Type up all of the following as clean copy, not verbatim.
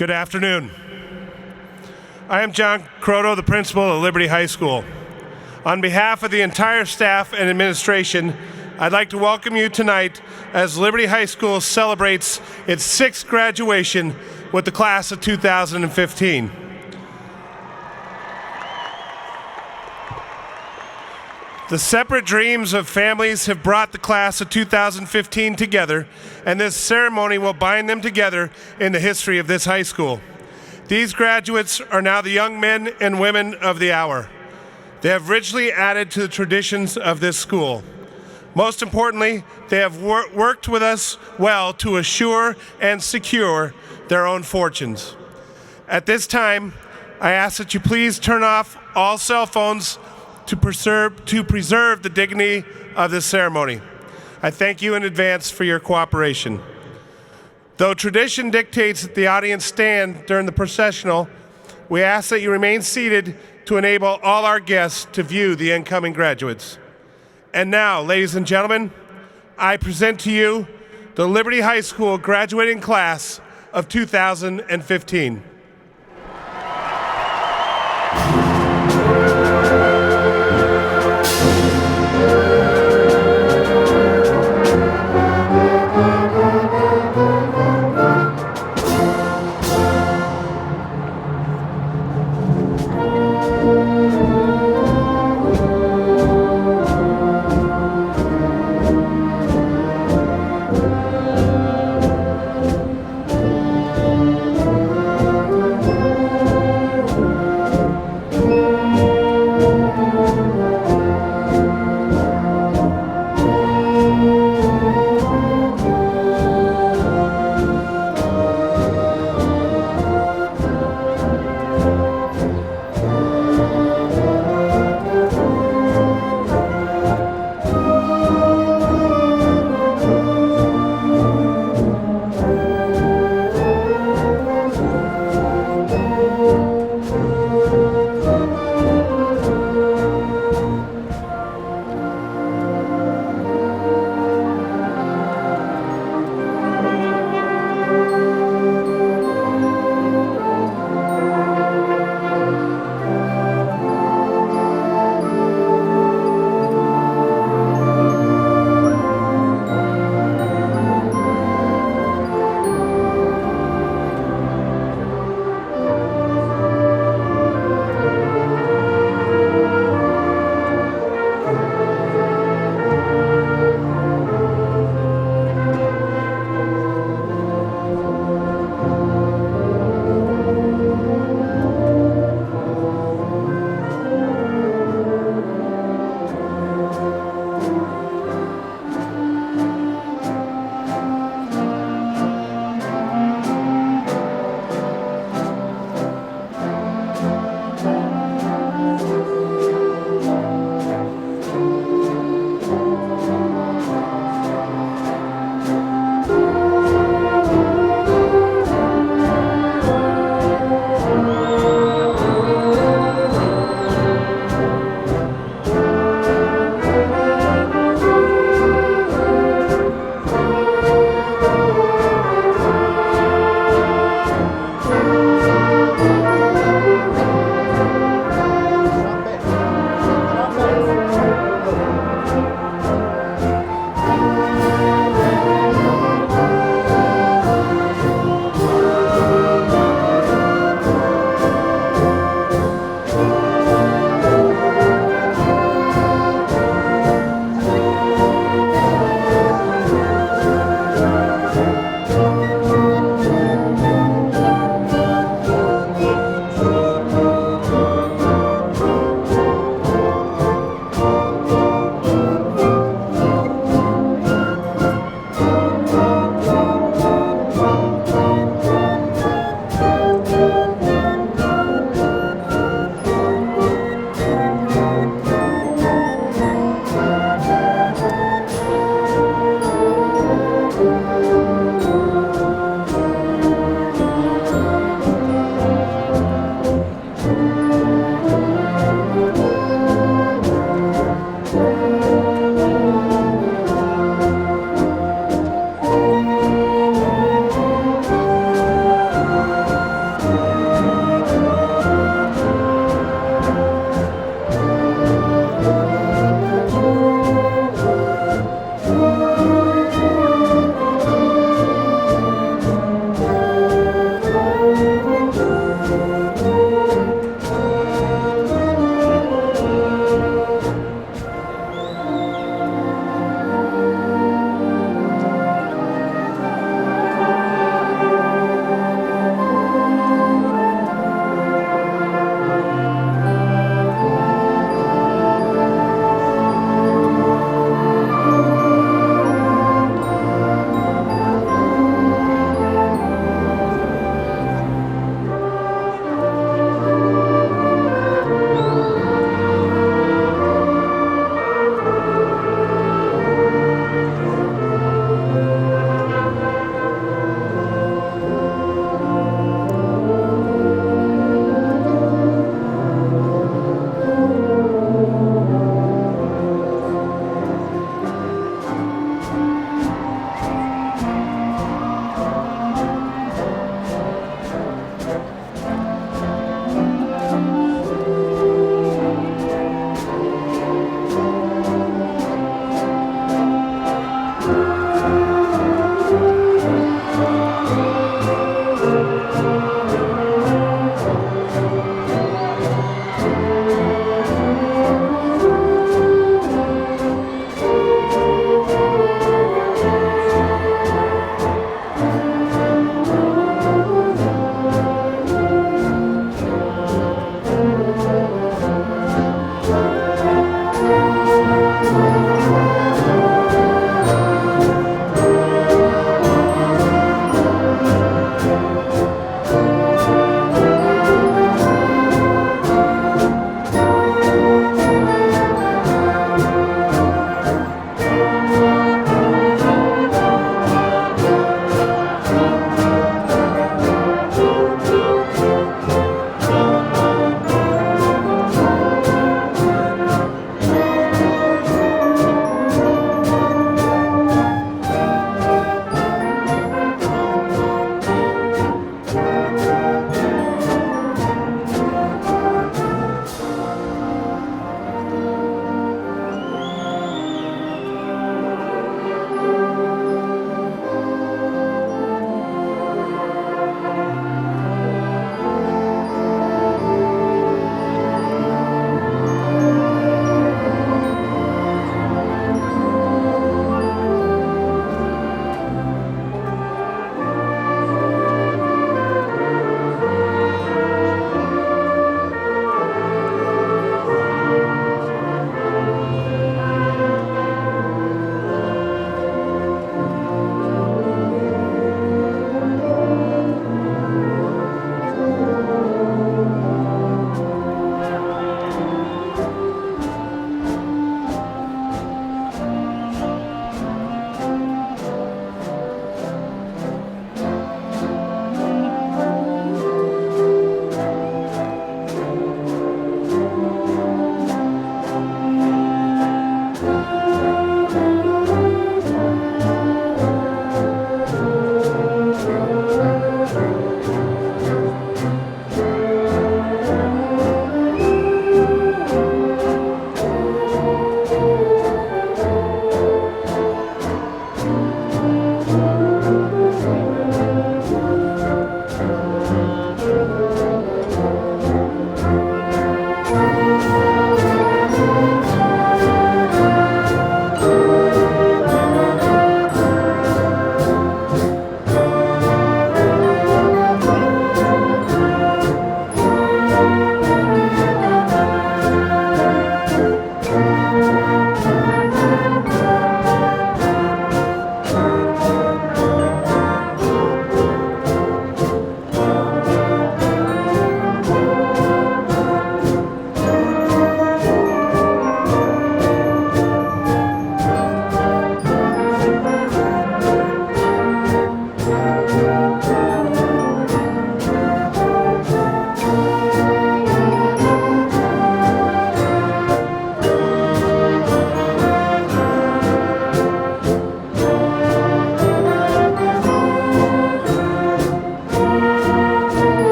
Good afternoon. I am John Croto, the principal of Liberty High School. On behalf of the entire staff and administration, I'd like to welcome you tonight as Liberty High School celebrates its 6th graduation with the class of 2015. The separate dreams of families have brought the class of 2015 together, and this ceremony will bind them together in the history of this high school. These graduates are now the young men and women of the hour. They have richly added to the traditions of this school. Most importantly, they have worked with us well to assure and secure their own fortunes. At this time, I ask that you please turn off all cell phones to preserve the dignity of this ceremony. I thank you in advance for your cooperation. Though tradition dictates that the audience stand during the processional, we ask that you remain seated to enable all our guests to view the incoming graduates. And now, ladies and gentlemen, I present to you the Liberty High School graduating class of 2015.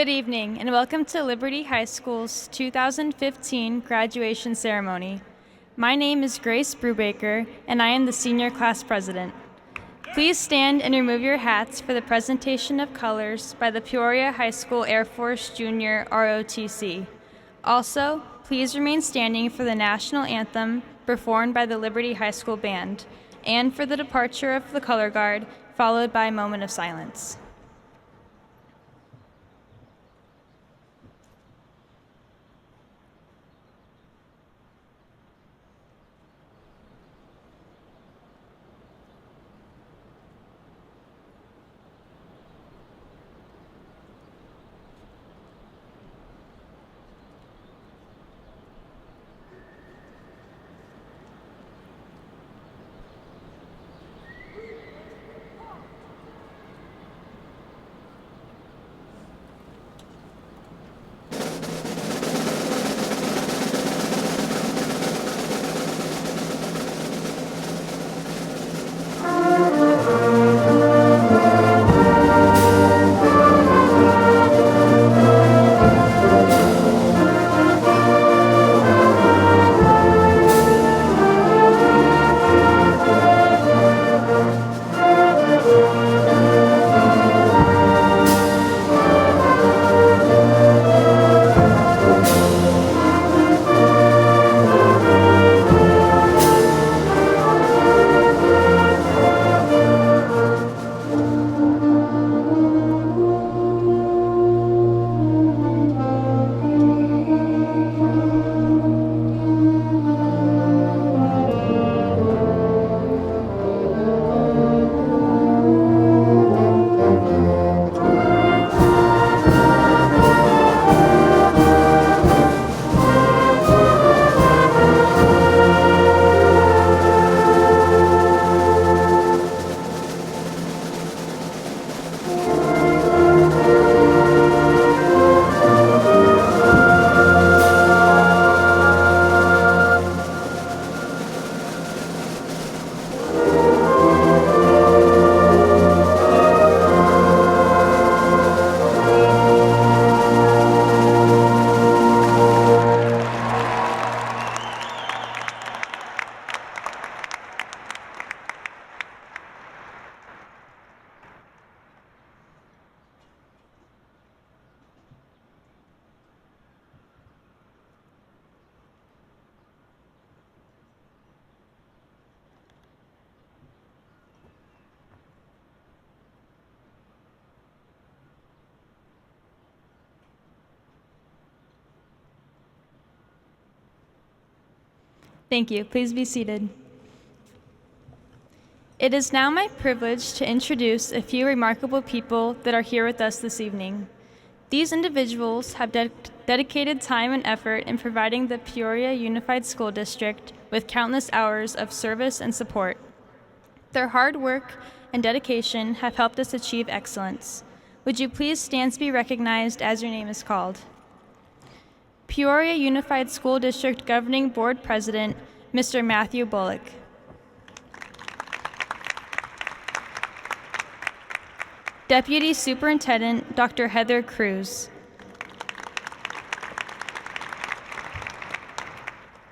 Good evening, and welcome to Liberty High School's 2015 graduation ceremony. My name is Grace Brubaker, and I am the senior class president. Please stand and remove your hats for the presentation of colors by the Peoria High School Air Force Junior ROTC. Also, please remain standing for the national anthem performed by the Liberty High School Band, and for the departure of the color guard, followed by a moment of silence. Thank you. Please be seated. It is now my privilege to introduce a few remarkable people that are here with us this evening. These individuals have dedicated time and effort in providing the Peoria Unified School District with countless hours of service and support. Their hard work and dedication have helped us achieve excellence. Would you please stand to be recognized as your name is called? Peoria Unified School District Governing Board President, Mr. Matthew Bullock. Deputy Superintendent, Dr. Heather Cruz.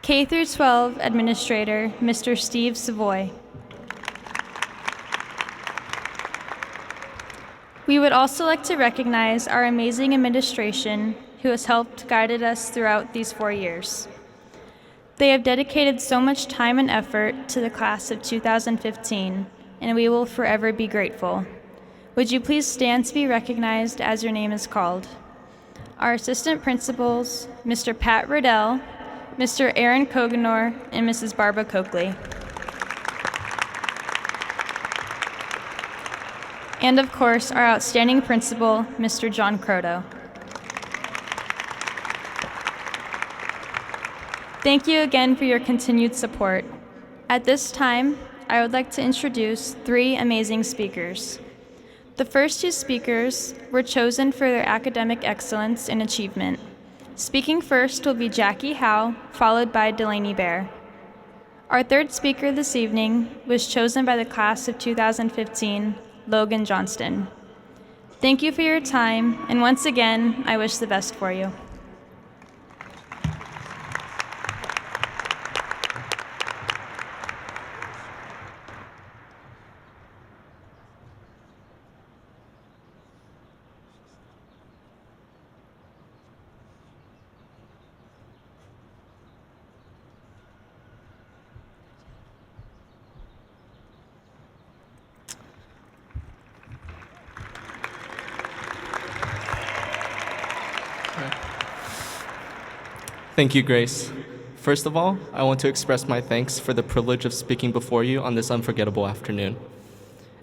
K-12 Administrator, Mr. Steve Savoy. We would also like to recognize our amazing administration who has helped guided us throughout these 4 years. They have dedicated so much time and effort to the class of 2015, and we will forever be grateful. Would you please stand to be recognized as your name is called? Our assistant principals, Mr. Pat Riddell, Mr. Aaron Koganor, and Mrs. Barbara Coakley. And of course, our outstanding principal, Mr. John Croto. Thank you again for your continued support. At this time, I would like to introduce 3 amazing speakers. The first 2 speakers were chosen for their academic excellence and achievement. Speaking first will be Jackie Howe, followed by Delaney Bear. Our third speaker this evening was chosen by the class of 2015, Logan Johnston. Thank you for your time, and once again, I wish the best for you. Thank you, Grace. First of all, I want to express my thanks for the privilege of speaking before you on this unforgettable afternoon.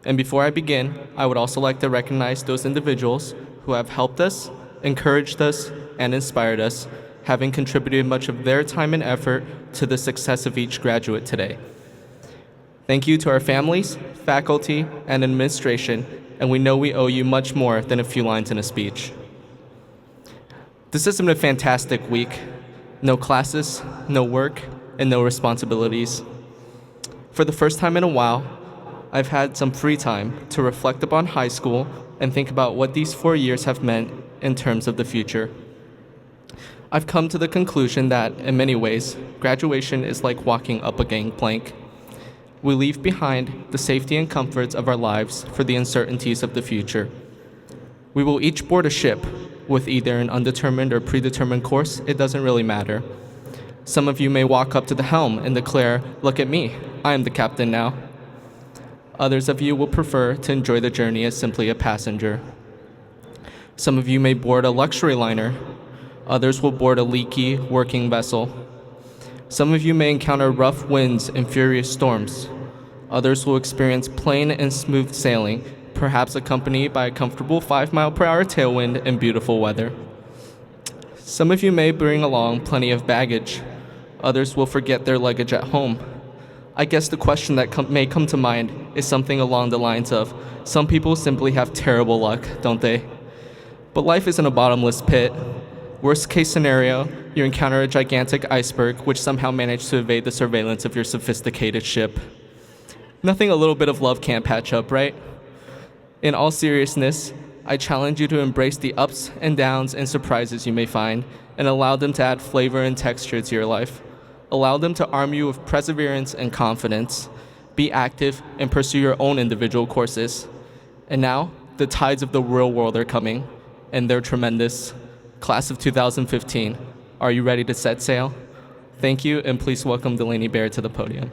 And before I begin, I would also like to recognize those individuals who have helped us, encouraged us, and inspired us, having contributed much of their time and effort to the success of each graduate today. Thank you to our families, faculty, and administration, and we know we owe you much more than a few lines in a speech. This has been a fantastic week. No classes, no work, and no responsibilities. For the first time in a while, I've had some free time to reflect upon high school and think about what these 4 years have meant in terms of the future. I've come to the conclusion that, in many ways, graduation is like walking up a gangplank. We leave behind the safety and comforts of our lives for the uncertainties of the future. We will each board a ship with either an undetermined or predetermined course. It doesn't really matter. Some of you may walk up to the helm and declare, "Look at me, I am the captain now." Others of you will prefer to enjoy the journey as simply a passenger. Some of you may board a luxury liner. Others will board a leaky, working vessel. Some of you may encounter rough winds and furious storms. Others will experience plain and smooth sailing, perhaps accompanied by a comfortable 5-mile-per-hour tailwind and beautiful weather. Some of you may bring along plenty of baggage. Others will forget their luggage at home. I guess the question that may come to mind is something along the lines of, some people simply have terrible luck, don't they? But life isn't a bottomless pit. Worst case scenario, you encounter a gigantic iceberg which somehow managed to evade the surveillance of your sophisticated ship. Nothing a little bit of love can't patch up, right? In all seriousness, I challenge you to embrace the ups and downs and surprises you may find, and allow them to add flavor and texture to your life. Allow them to arm you with perseverance and confidence. Be active and pursue your own individual courses. And now, the tides of the real world are coming, and they're tremendous. Class of 2015, are you ready to set sail? Thank you, and please welcome Delaney Baird to the podium.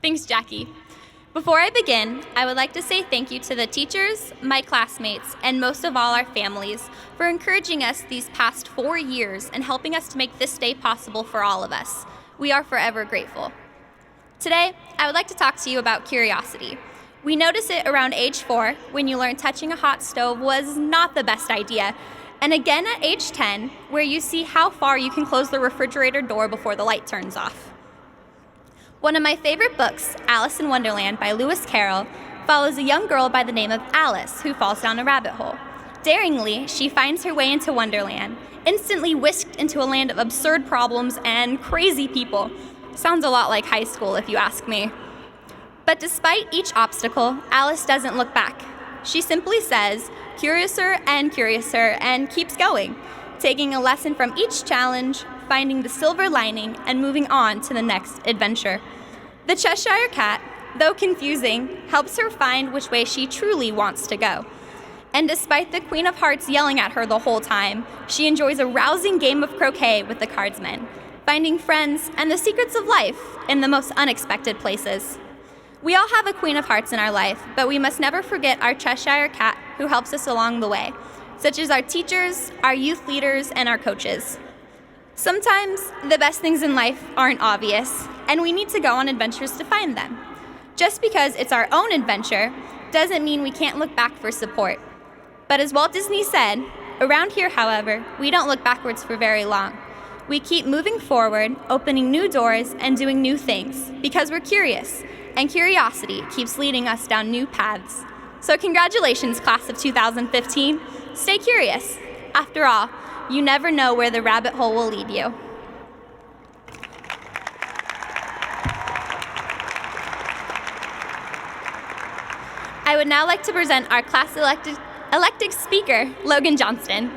Thanks, Jackie. Before I begin, I would like to say thank you to the teachers, my classmates, and most of all our families for encouraging us these past 4 years and helping us to make this day possible for all of us. We are forever grateful. Today, I would like to talk to you about curiosity. We notice it around age 4 when you learn touching a hot stove was not the best idea, and again at age 10 where you see how far you can close the refrigerator door before the light turns off. One of my favorite books, Alice in Wonderland by Lewis Carroll, follows a young girl by the name of Alice who falls down a rabbit hole. Daringly, she finds her way into Wonderland, instantly whisked into a land of absurd problems and crazy people. Sounds a lot like high school if you ask me. But despite each obstacle, Alice doesn't look back. She simply says, "Curiouser and keeps going, taking a lesson from each challenge, finding the silver lining, and moving on to the next adventure." The Cheshire Cat, though confusing, helps her find which way she truly wants to go. And despite the Queen of Hearts yelling at her the whole time, she enjoys a rousing game of croquet with the cardsmen, finding friends and the secrets of life in the most unexpected places. We all have a Queen of Hearts in our life, but we must never forget our Cheshire Cat who helps us along the way, such as our teachers, our youth leaders, and our coaches. Sometimes the best things in life aren't obvious, and we need to go on adventures to find them. Just because it's our own adventure doesn't mean we can't look back for support. But as Walt Disney said, around here, however, we don't look backwards for very long. We keep moving forward, opening new doors, and doing new things, because we're curious, and curiosity keeps leading us down new paths. So congratulations, class of 2015. Stay curious. After all, you never know where the rabbit hole will lead you. I would now like to present our class elected speaker, Logan Johnston.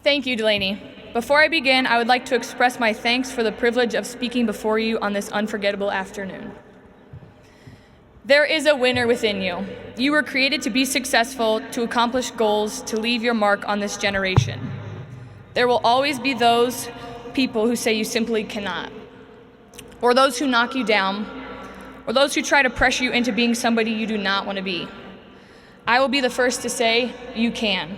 Thank you, Delaney. Before I begin, I would like to express my thanks for the privilege of speaking before you on this unforgettable afternoon. There is a winner within you. You were created to be successful, to accomplish goals, to leave your mark on this generation. There will always be those people who say you simply cannot, or those who knock you down, or those who try to pressure you into being somebody you do not want to be. I will be the first to say, you can.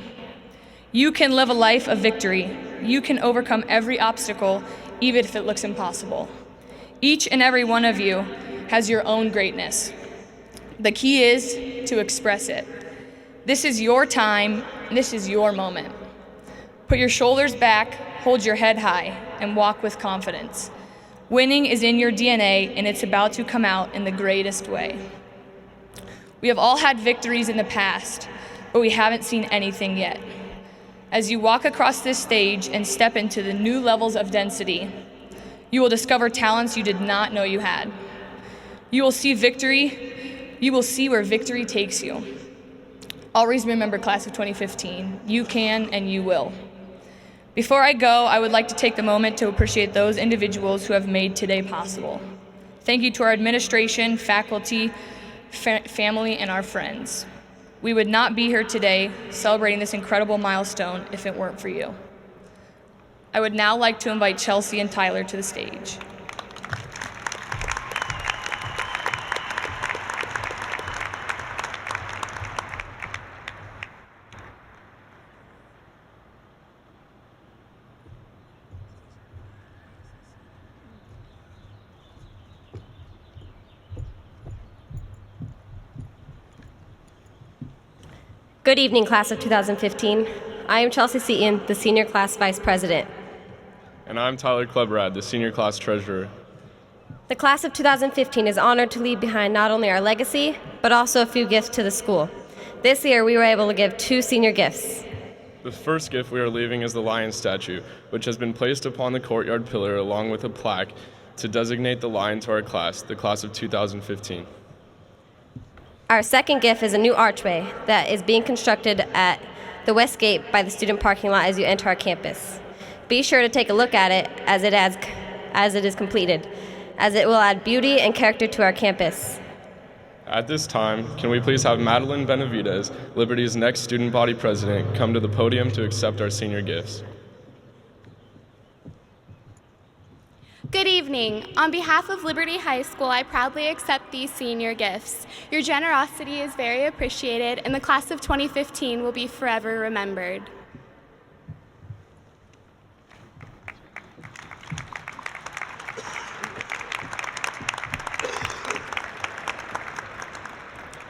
You can live a life of victory. You can overcome every obstacle, even if it looks impossible. Each and every one of you has your own greatness. The key is to express it. This is your time, this is your moment. Put your shoulders back, hold your head high, and walk with confidence. Winning is in your DNA, and it's about to come out in the greatest way. We have all had victories in the past, but we haven't seen anything yet. As you walk across this stage and step into the new levels of density, you will discover talents you did not know you had. You will see victory. You will see where victory takes you. Always remember, class of 2015, you can and you will. Before I go, I would like to take the moment to appreciate those individuals who have made today possible. Thank you to our administration, faculty, family, and our friends. We would not be here today celebrating this incredible milestone if it weren't for you. I would now like to invite Chelsea and Tyler to the stage. Good evening, class of 2015. I am Chelsea Seaton, the senior class vice president. And I'm Tyler Klebrad, the senior class treasurer. The class of 2015 is honored to leave behind not only our legacy, but also a few gifts to the school. This year, we were able to give 2 senior gifts. The first gift we are leaving is the lion statue, which has been placed upon the courtyard pillar along with a plaque to designate the lion to our class, the class of 2015. Our second gift is a new archway that is being constructed at the west gate by the student parking lot as you enter our campus. Be sure to take a look at it as it is completed, as it will add beauty and character to our campus. At this time, can we please have Madeline Benavidez, Liberty's next student body president, come to the podium to accept our senior gifts. Good evening. On behalf of Liberty High School, I proudly accept these senior gifts. Your generosity is very appreciated, and the class of 2015 will be forever remembered.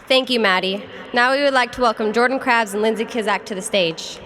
Thank you, Maddie. Now we would like to welcome Jordan Krabs and Lindsay Kizak to the stage.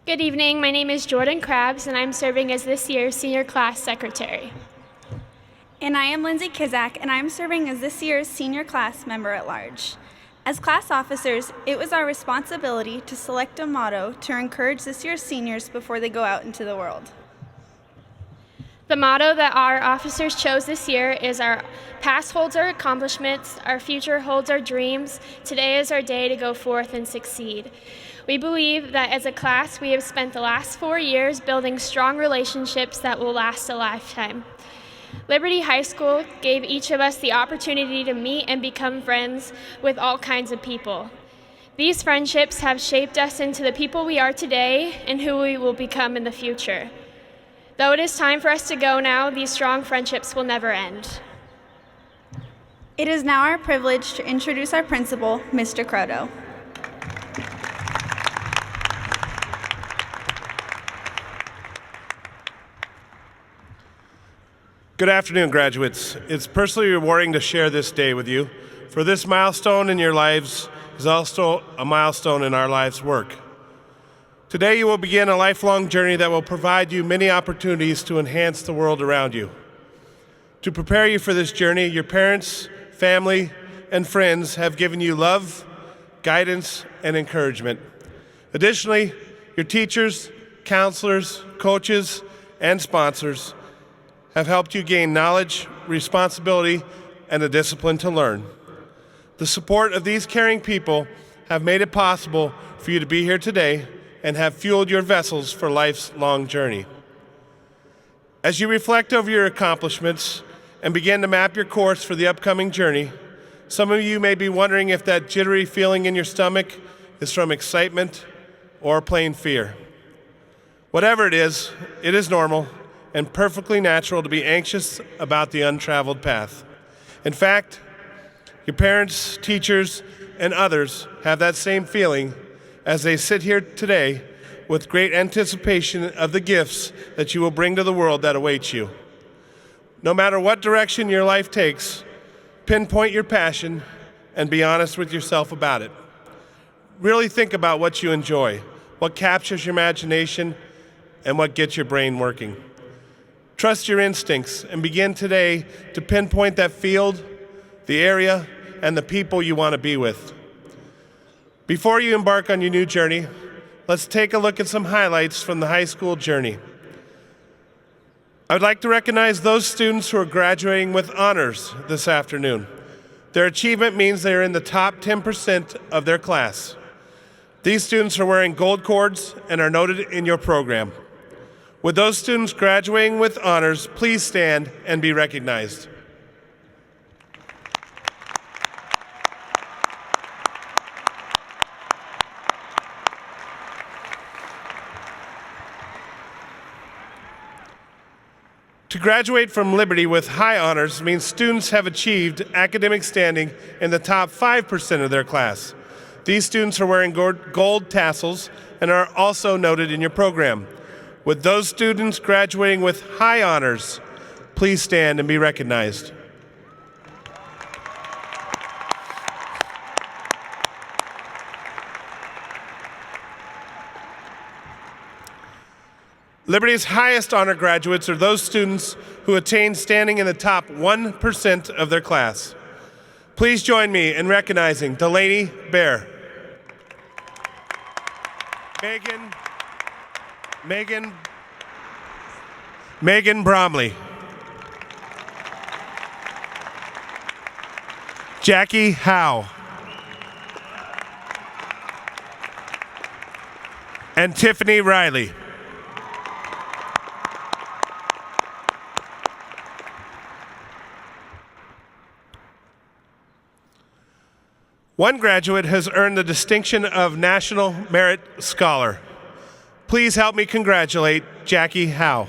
Good evening, my name is Jordan Krabs, and I'm serving as this year's senior class secretary. And I am Lindsay Kizak, and I'm serving as this year's senior class member at large. As class officers, it was our responsibility to select a motto to encourage this year's seniors before they go out into the world. The motto that our officers chose this year is our past holds our accomplishments, our future holds our dreams, today is our day to go forth and succeed. We believe that as a class, we have spent the last 4 years building strong relationships that will last a lifetime. Liberty High School gave each of us the opportunity to meet and become friends with all kinds of people. These friendships have shaped us into the people we are today and who we will become in the future. Though it is time for us to go now, these strong friendships will never end. It is now our privilege to introduce our principal, Mr. Croto. Good afternoon, graduates. It's personally rewarding to share this day with you, for this milestone in your lives is also a milestone in our lives' work. Today you will begin a lifelong journey that will provide you many opportunities to enhance the world around you. To prepare you for this journey, your parents, family, and friends have given you love, guidance, and encouragement. Additionally, your teachers, counselors, coaches, and sponsors have helped you gain knowledge, responsibility, and the discipline to learn. The support of these caring people have made it possible for you to be here today and have fueled your vessels for life's long journey. As you reflect over your accomplishments and begin to map your course for the upcoming journey, some of you may be wondering if that jittery feeling in your stomach is from excitement or plain fear. Whatever it is normal and perfectly natural to be anxious about the untraveled path. In fact, your parents, teachers, and others have that same feeling as they sit here today with great anticipation of the gifts that you will bring to the world that awaits you. No matter what direction your life takes, pinpoint your passion and be honest with yourself about it. Really think about what you enjoy, what captures your imagination, and what gets your brain working. Trust your instincts and begin today to pinpoint that field, the area, and the people you want to be with. Before you embark on your new journey, let's take a look at some highlights from the high school journey. I would like to recognize those students who are graduating with honors this afternoon. Their achievement means they are in the top 10% of their class. These students are wearing gold cords and are noted in your program. Would those students graduating with honors please stand and be recognized? To graduate from Liberty with high honors means students have achieved academic standing in the top 5% of their class. These students are wearing gold tassels and are also noted in your program. Would those students graduating with high honors please stand and be recognized? Liberty's highest honor graduates are those students who attain standing in the top 1% of their class. Please join me in recognizing Delaney Bear, Megan Bromley, Jackie Howe, and Tiffany Riley. One graduate has earned the distinction of National Merit Scholar. Please help me congratulate Jackie Howe.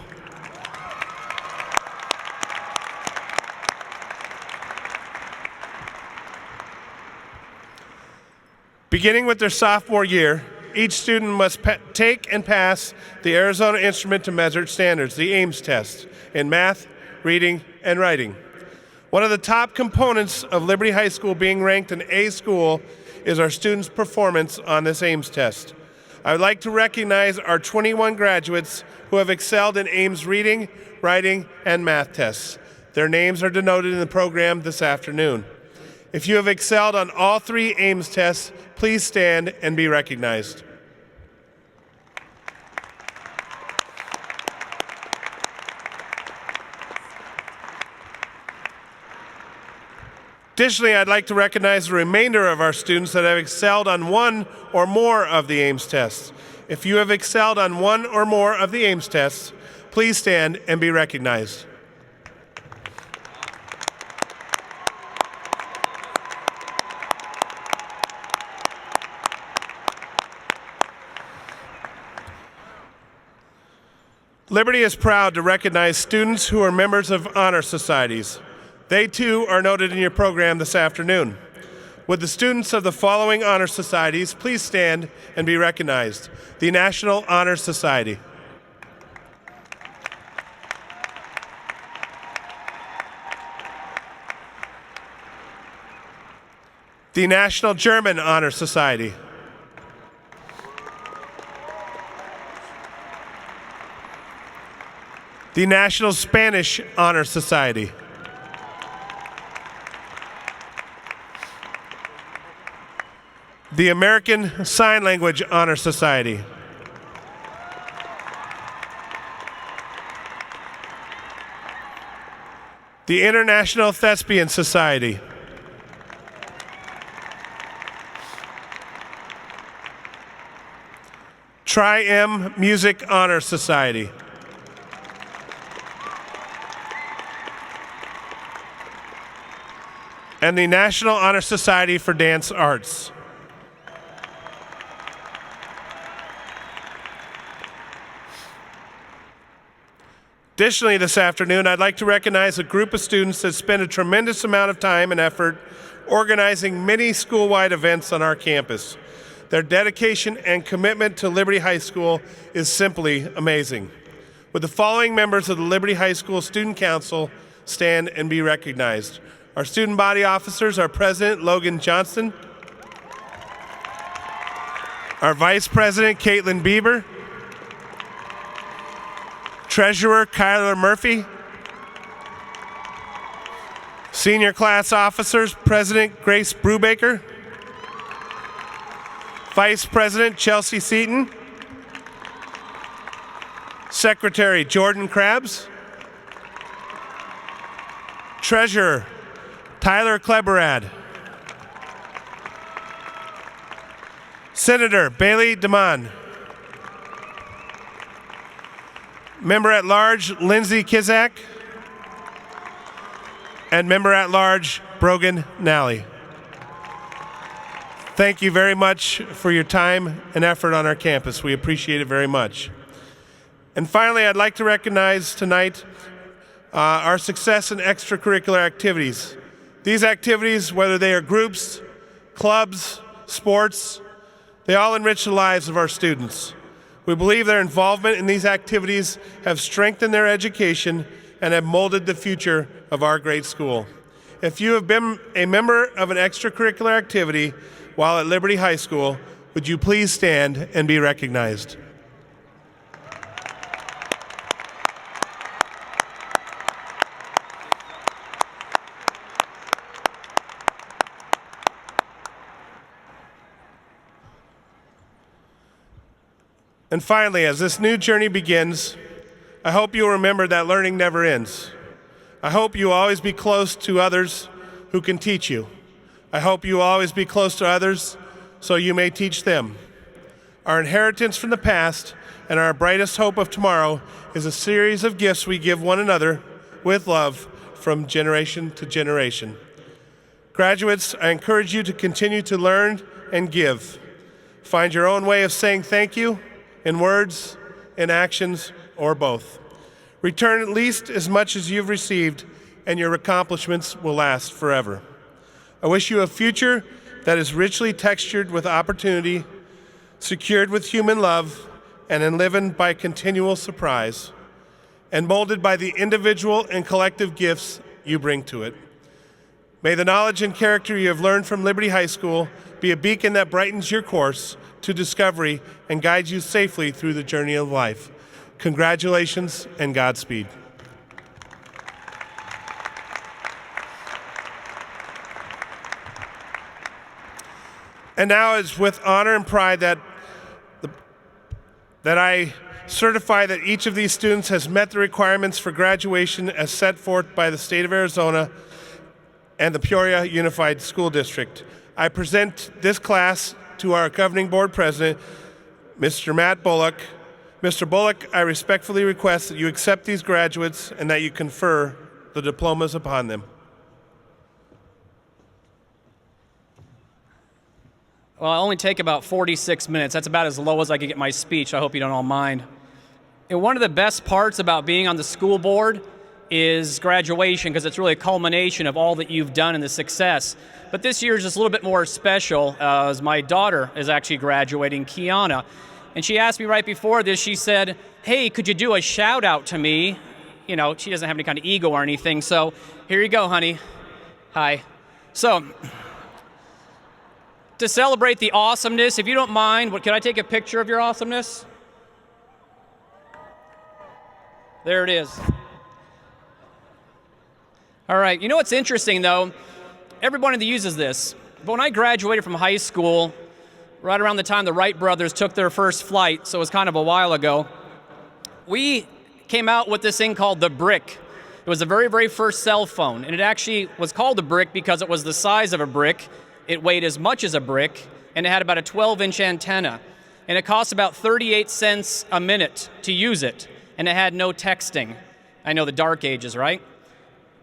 Beginning with their sophomore year, each student must take and pass the Arizona Instrument to Measure Standards, the AIMS test, in math, reading, and writing. One of the top components of Liberty High School being ranked an A school is our students' performance on this AIMS test. I would like to recognize our 21 graduates who have excelled in AIMS reading, writing, and math tests. Their names are denoted in the program this afternoon. If you have excelled on all 3 AIMS tests, please stand and be recognized. Additionally, I'd like to recognize the remainder of our students that have excelled on 1 or more of the AIMS tests. If you have excelled on 1 or more of the AIMS tests, please stand and be recognized. Liberty is proud to recognize students who are members of honor societies. They too are noted in your program this afternoon. Would the students of the following honor societies please stand and be recognized? The National Honor Society. The National German Honor Society. The National Spanish Honor Society. The American Sign Language Honor Society. The International Thespian Society. Tri-M Music Honor Society. And the National Honor Society for Dance Arts. Additionally, this afternoon, I'd like to recognize a group of students that spent a tremendous amount of time and effort organizing many school-wide events on our campus. Their dedication and commitment to Liberty High School is simply amazing. Would the following members of the Liberty High School Student Council stand and be recognized? Our student body officers, our president, Logan Johnston. Our vice president, Caitlin Bieber. Treasurer, Kyler Murphy. Senior class officers, President Grace Brubaker. Vice President Chelsea Seaton. Secretary Jordan Krabs. Treasurer Tyler Kleberad. Senator Bailey DeMond. Member at Large Lindsay Kizak. And Member at Large Brogan Nally. Thank you very much for your time and effort on our campus. We appreciate it very much. And finally, I'd like to recognize tonight our success in extracurricular activities. These activities, whether they are groups, clubs, sports, they all enrich the lives of our students. We believe their involvement in these activities have strengthened their education and have molded the future of our great school. If you have been a member of an extracurricular activity while at Liberty High School, would you please stand and be recognized? And finally, as this new journey begins, I hope you'll remember that learning never ends. I hope you will always be close to others who can teach you. I hope you will always be close to others so you may teach them. Our inheritance from the past and our brightest hope of tomorrow is a series of gifts we give one another with love from generation to generation. Graduates, I encourage you to continue to learn and give. Find your own way of saying thank you, in words, in actions, or both. Return at least as much as you've received, and your accomplishments will last forever. I wish you a future that is richly textured with opportunity, secured with human love, and enlivened by continual surprise, and molded by the individual and collective gifts you bring to it. May the knowledge and character you have learned from Liberty High School be a beacon that brightens your course to discovery and guides you safely through the journey of life. Congratulations and Godspeed. And now it's with honor and pride that I certify that each of these students has met the requirements for graduation as set forth by the state of Arizona and the Peoria Unified School District. I present this class to our governing board president, Mr. Matt Bullock. Mr. Bullock, I respectfully request that you accept these graduates and that you confer the diplomas upon them. Well, I only take about 46 minutes. That's about as low as I can get my speech. I hope you don't all mind. And one of the best parts about being on the school board is graduation, because it's really a culmination of all that you've done and the success. But this year is just a little bit more special, as my daughter is actually graduating, Kiana. And she asked me right before this, she said, hey, could you do a shout out to me? You know, she doesn't have any kind of ego or anything, so here you go, honey. Hi. So, to celebrate the awesomeness, if you don't mind, can I take a picture of your awesomeness? There it is. All right, you know what's interesting though? Everybody that uses this, but when I graduated from high school, right around the time the Wright brothers took their first flight, so it was kind of a while ago, we came out with this thing called the Brick. It was the very, very first cell phone, and it actually was called a brick because it was the size of a brick, it weighed as much as a brick, and it had about a 12-inch antenna. And it cost about 38 cents a minute to use it, and it had no texting. I know, the dark ages, right?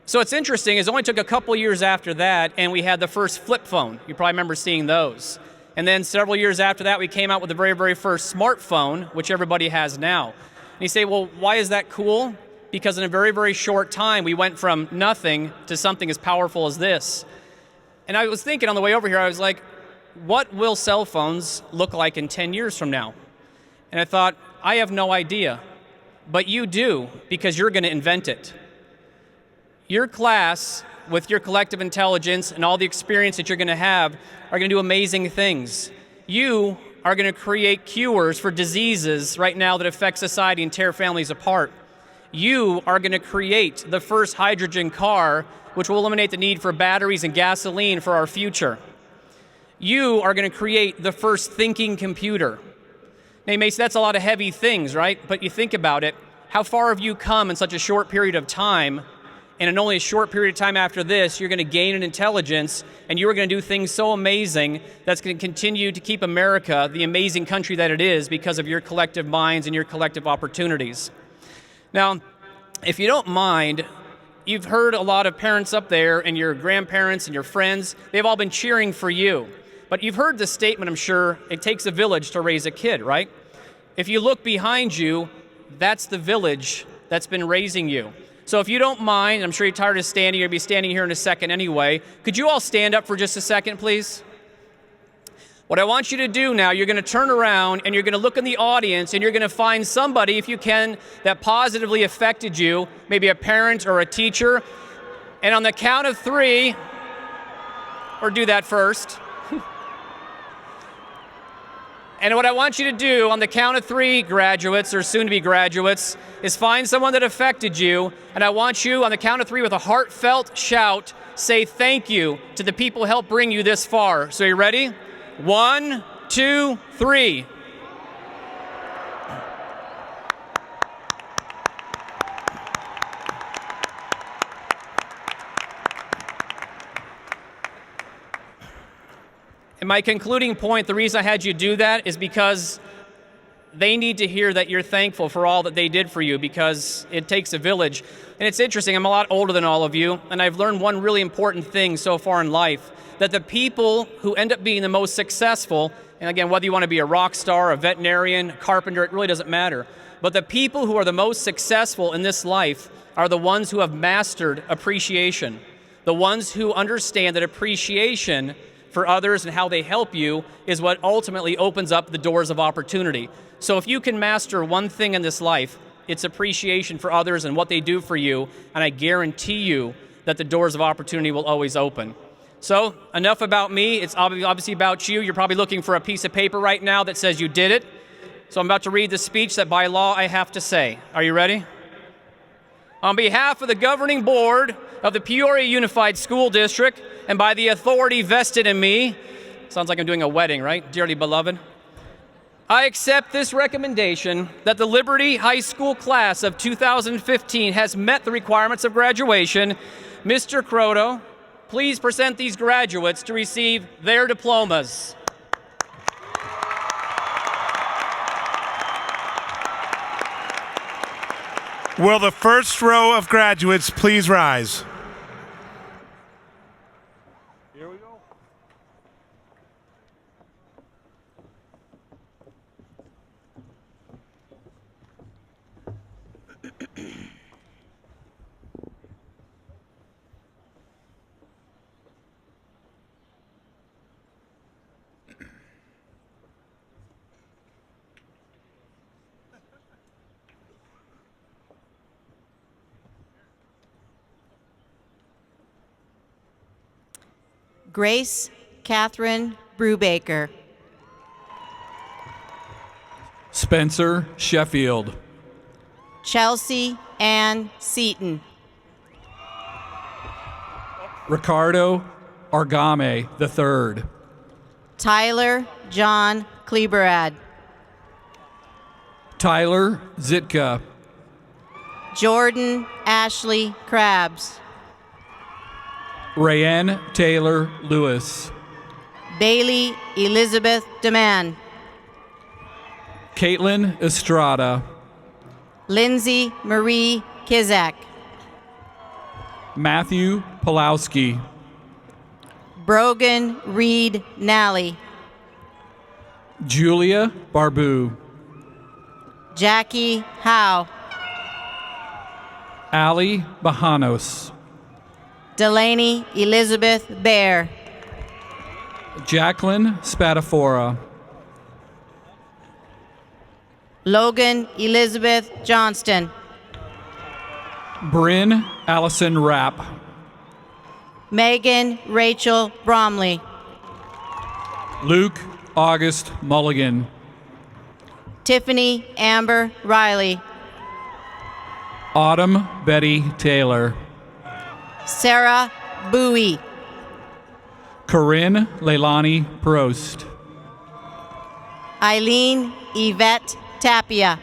So what's interesting is it only took a couple years after that, and we had the first flip phone. You probably remember seeing those. And then several years after that, we came out with the very, very first smartphone, which everybody has now. And you say, well, why is that cool? Because in a very, very short time, we went from nothing to something as powerful as this. And I was thinking on the way over here, I was like, what will cell phones look like in 10 years from now? And I thought, I have no idea. But you do, because you're going to invent it. Your class, with your collective intelligence and all the experience that you're going to have, are going to do amazing things. You are going to create cures for diseases right now that affect society and tear families apart. You are going to create the first hydrogen car, which will eliminate the need for batteries and gasoline for our future. You are going to create the first thinking computer. Now you may say that's a lot of heavy things, right? But you think about it, how far have you come in such a short period of time? And in only a short period of time after this, you're going to gain an intelligence, and you are going to do things so amazing that's going to continue to keep America the amazing country that it is because of your collective minds and your collective opportunities. Now, if you don't mind, you've heard a lot of parents up there and your grandparents and your friends, they've all been cheering for you. But you've heard the statement, I'm sure, it takes a village to raise a kid, right? If you look behind you, that's the village that's been raising you. So if you don't mind, I'm sure you're tired of standing, you're going to be standing here in a second anyway, could you all stand up for just a second, please? What I want you to do now, you're going to turn around and you're going to look in the audience and you're going to find somebody, if you can, that positively affected you, maybe a parent or a teacher. And on the count of 3, or do that first. And what I want you to do on the count of 3, graduates or soon-to-be graduates, is find someone that affected you, and I want you on the count of 3 with a heartfelt shout, say thank you to the people who helped bring you this far. So are you ready? 1, 2, 3. And my concluding point, the reason I had you do that is because they need to hear that you're thankful for all that they did for you, because it takes a village. And it's interesting, I'm a lot older than all of you, and I've learned one really important thing so far in life, that the people who end up being the most successful, and again, whether you want to be a rock star, a veterinarian, a carpenter, it really doesn't matter, but the people who are the most successful in this life are the ones who have mastered appreciation, the ones who understand that appreciation for others and how they help you is what ultimately opens up the doors of opportunity. So if you can master one thing in this life, it's appreciation for others and what they do for you, and I guarantee you that the doors of opportunity will always open. So enough about me, it's obviously about you. You're probably looking for a piece of paper right now that says you did it. So I'm about to read the speech that by law I have to say. Are you ready? On behalf of the governing board of the Peoria Unified School District, and by the authority vested in me, sounds like I'm doing a wedding, right? Dearly beloved. I accept this recommendation that the Liberty High School class of 2015 has met the requirements of graduation. Mr. Croto, please present these graduates to receive their diplomas. Will the first row of graduates please rise? Here we go. Grace Catherine Brubaker. Spencer Sheffield. Chelsea Ann Seaton. Ricardo Argame III. Tyler John Kleberad. Tyler Zitka. Jordan Ashley Krabs. Rayanne Taylor Lewis. Bailey Elizabeth Deman. Caitlin Estrada. Lindsay Marie Kizak. Matthew Pulowski. Brogan Reed Nally. Julia Barbu. Jackie Howe. Ali Bajanos. Delaney Elizabeth Bear. Jacqueline Spadafora. Logan Elizabeth Johnston. Bryn Allison Rapp. Megan Rachel Bromley. Luke August Mulligan. Tiffany Amber Riley. Autumn Betty Taylor. Sarah Bowie. Corinne Leilani Prost. Eileen Yvette Tapia.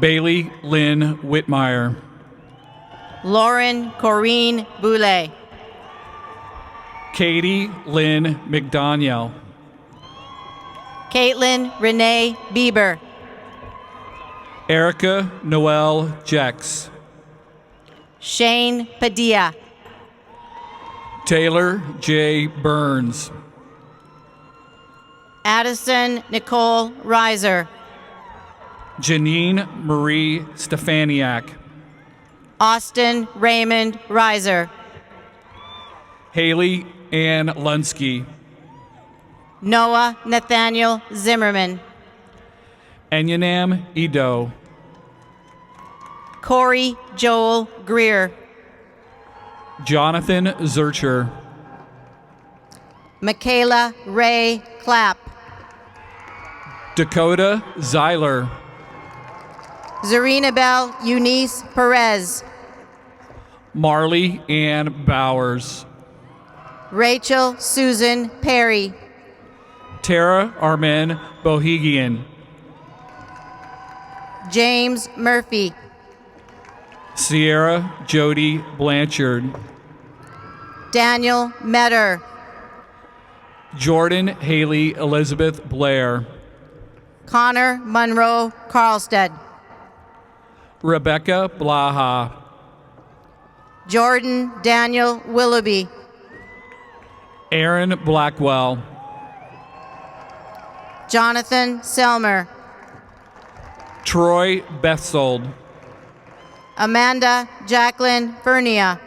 Bailey Lynn Whitmire. Lauren Corrine Boulay. Katie Lynn McDaniel. Caitlin Renee Bieber. Erica Noel Jex. Shane Padilla. Taylor J. Burns. Addison Nicole Reiser. Janine Marie Stefaniak. Austin Raymond Reiser. Haley Ann Lunsky. Noah Nathaniel Zimmerman. Enyanam Ido. Corey Joel Greer. Jonathan Zurcher. Michaela Ray Clapp. Dakota Zeiler. Zarina Bell Eunice Perez. Marley Ann Bowers. Rachel Susan Perry. Tara Armen Bohegian. James Murphy. Sierra Jody Blanchard. Daniel Metter. Jordan Haley Elizabeth Blair. Connor Monroe Carlstead. Rebecca Blaha. Jordan Daniel Willoughby. Aaron Blackwell. Jonathan Selmer. Troy Betzold. Amanda Jacqueline Fernia.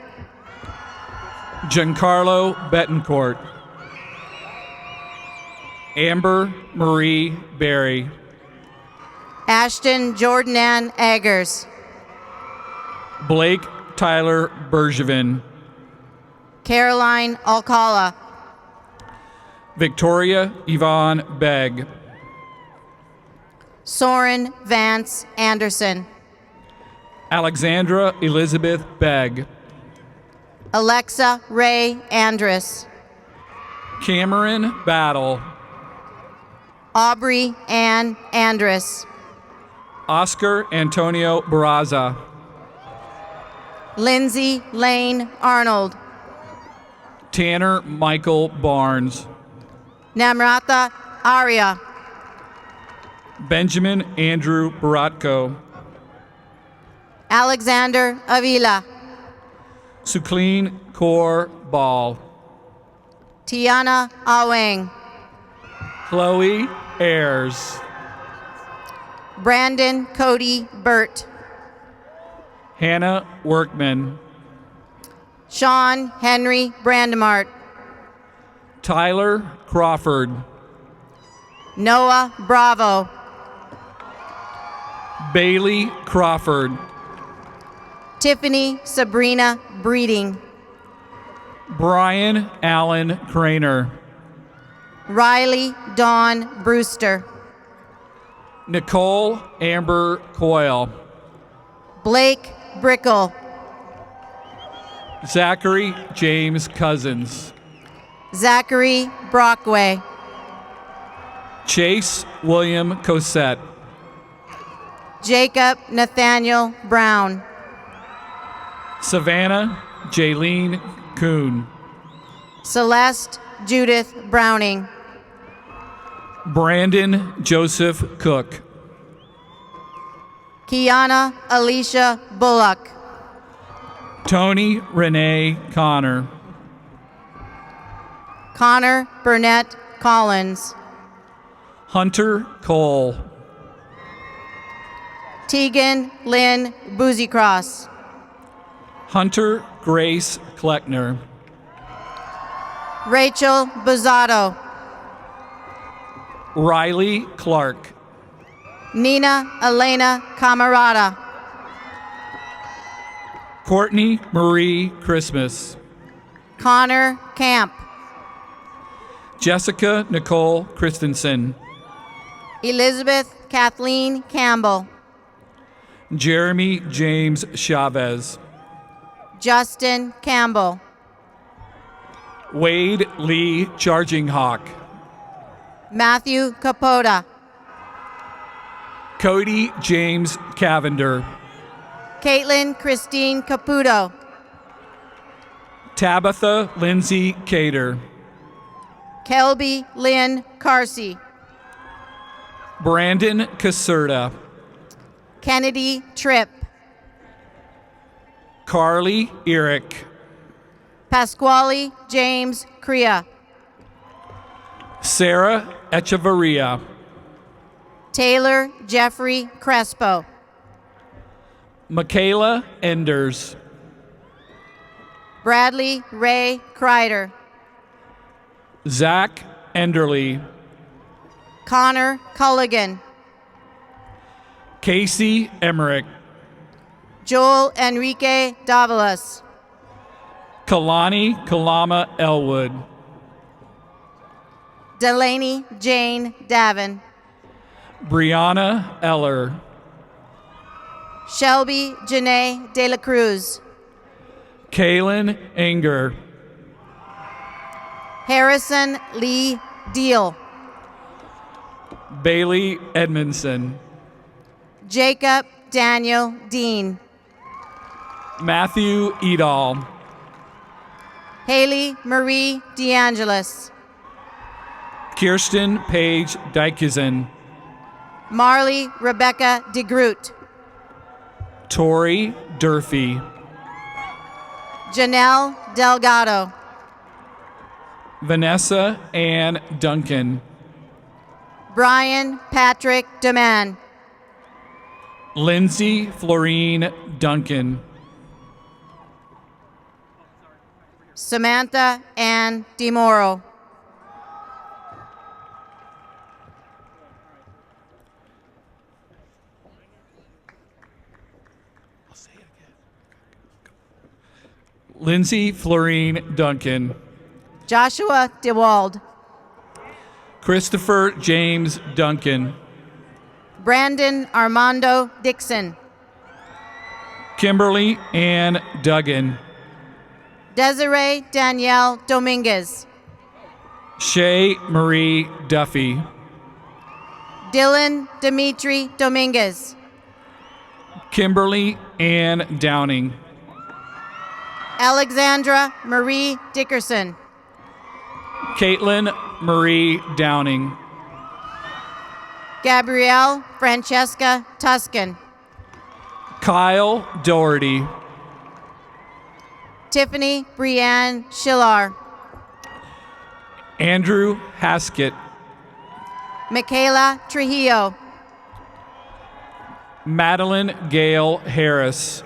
Giancarlo Betancourt. Amber Marie Berry. Ashton Jordan Eggers. Blake Tyler Bergevin. Caroline Alcala. Victoria Yvonne Begg. Soren Vance Anderson. Alexandra Elizabeth Begg. Alexa Ray Andrus. Cameron Battle. Aubrey Ann Andrus. Oscar Antonio Barraza. Lindsay Lane Arnold. Tanner Michael Barnes. Namrata Arya. Benjamin Andrew Baratko. Alexander Avila. Sucleen Kaur Ball. Tiana Awang. Chloe Ayers. Brandon Cody Burt. Hannah Workman. Sean Henry Brandemart. Tyler Crawford. Noah Bravo. Bailey Crawford. Tiffany Sabrina Breeding. Brian Allen Craner. Riley Dawn Brewster. Nicole Amber Coyle. Blake Brickle. Zachary James Cousins. Zachary Brockway. Chase William Cosette. Jacob Nathaniel Brown. Savannah Jaylene Kuhn. Celeste Judith Browning. Brandon Joseph Cook. Kiana Alicia Bullock. Tony Renee Connor. Connor Burnett Collins. Hunter Cole. Tegan Lynn Boozycross. Hunter Grace Kleckner. Rachel Buzzato. Riley Clark. Nina Elena Camarada. Courtney Marie Christmas. Connor Camp. Jessica Nicole Christensen. Elizabeth Kathleen Campbell. Jeremy James Chavez. Justin Campbell. Wade Lee Charging Hawk. Matthew Capote. Cody James Cavender. Caitlin Christine Caputo. Tabitha Lindsay Cater. Kelby Lynn Carsey. Brandon Caserta. Kennedy Tripp. Carly Eric. Pasquale James Crea. Sarah Echevarria. Taylor Jeffrey Crespo. Michaela Enders. Bradley Ray Kreider. Zach Enderly. Connor Culligan. Casey Emmerich. Joel Enrique Davalos. Kalani Kalama Elwood. Delaney Jane Davin. Brianna Eller. Shelby Janae De La Cruz. Kaylin Anger. Harrison Lee Deal. Bailey Edmondson. Jacob Daniel Dean. Matthew Edall. Haley Marie DeAngelis. Kirsten Paige Dykesen. Marley Rebecca DeGroot. Tori Durfee. Janelle Delgado. Vanessa Ann Duncan. Brian Patrick Deman. Lindsay Florine Duncan. Samantha Ann DeMoro. Lindsay Florine Duncan. Joshua DeWald. Christopher James Duncan. Brandon Armando Dixon. Kimberly Ann Duggan. Desiree Danielle Dominguez. Shay Marie Duffy. Dylan Dimitri Dominguez. Kimberly Ann Downing. Alexandra Marie Dickerson. Caitlin Marie Downing. Gabrielle Francesca Tuscan. Kyle Doherty. Tiffany Brianne Schillar. Andrew Haskett. Michaela Trujillo. Madeline Gale Harris.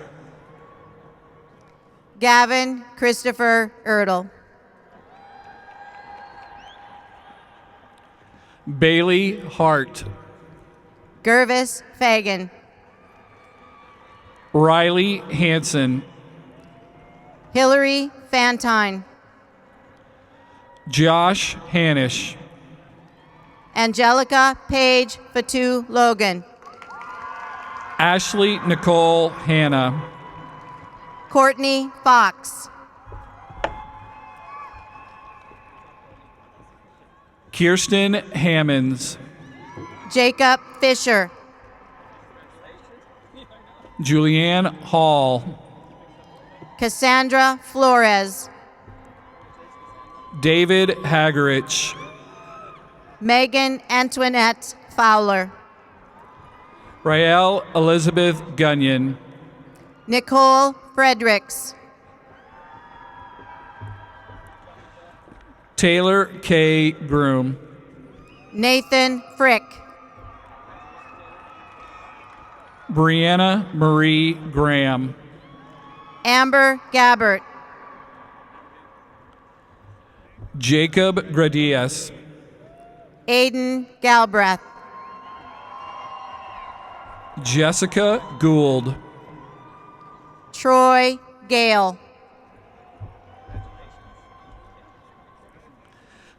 Gavin Christopher Erdl. Bailey Hart. Gervis Fagan. Riley Hanson. Hillary Fantine. Josh Hanish. Angelica Paige Fatu Logan. Ashley Nicole Hanna. Courtney Fox. Kirsten Hammonds. Jacob Fisher. Julianne Hall. Cassandra Flores. David Hagerich. Megan Antoinette Fowler. Rael Elizabeth Gunyon. Nicole Fredericks. Taylor K. Groom. Nathan Frick. Brianna Marie Graham. Amber Gabbert. Jacob Gradias. Aiden Galbraith. Jessica Gould. Troy Gale.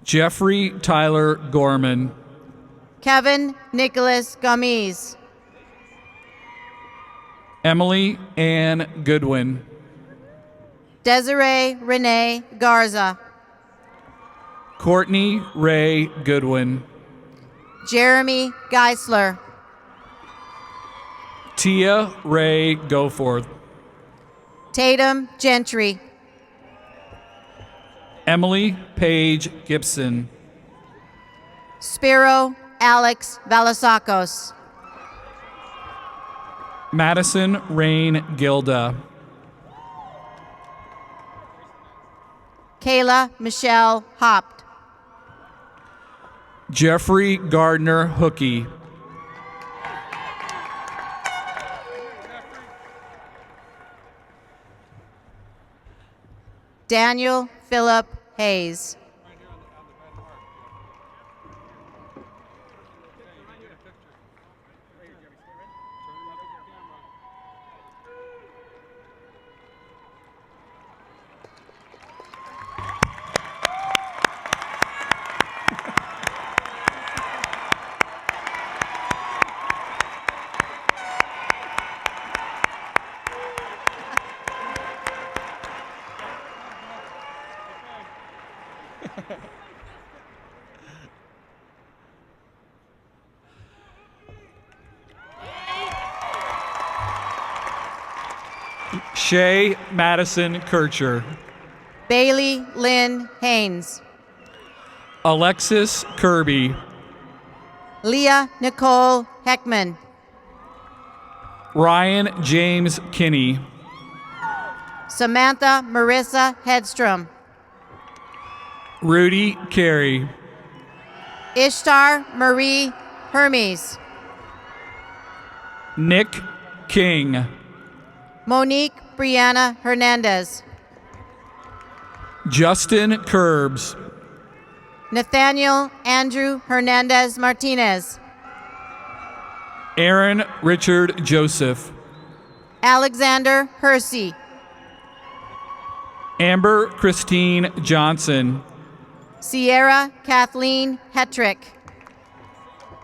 Jeffrey Tyler Gorman. Kevin Nicholas Gomez. Emily Ann Goodwin. Desiree Renee Garza. Courtney Ray Goodwin. Jeremy Geisler. Tia Ray Goforth. Tatum Gentry. Emily Paige Gibson. Spiro Alex Valasakos. Madison Rain Gilda. Kayla Michelle Hopt. Jeffrey Gardner Hookie. Daniel Philip Hayes. Shay Madison Kircher. Bailey Lynn Haynes. Alexis Kirby. Leah Nicole Heckman. Ryan James Kinney. Samantha Marissa Hedstrom. Rudy Carey. Ishtar Marie Hermes. Nick King. Monique Brianna Hernandez. Justin Curbs. Nathaniel Andrew Hernandez Martinez. Aaron Richard Joseph. Alexander Hersey. Amber Christine Johnson. Sierra Kathleen Hetrick.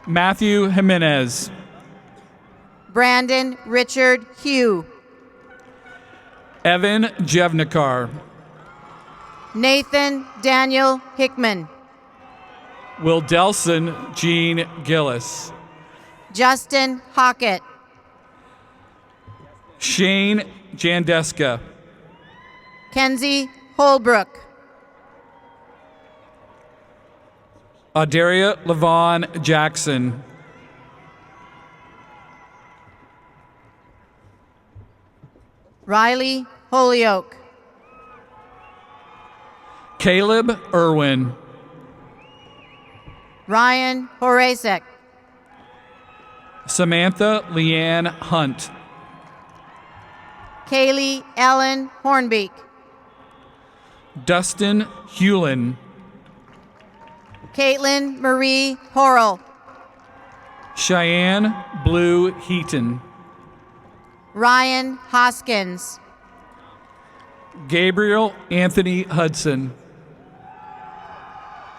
Matthew Jimenez. Brandon Richard Hugh. Evan Jevnikar. Nathan Daniel Hickman. Wildelson Jean Gillis. Justin Hockett. Shane Jandeska. Kenzie Holbrook. Adaria Levon Jackson. Riley Holyoke. Caleb Irwin. Ryan Horacek. Samantha Leanne Hunt. Kaylee Ellen Hornbeak. Dustin Hewlin. Caitlin Marie Horrell. Cheyenne Blue Heaton. Ryan Hoskins. Gabriel Anthony Hudson.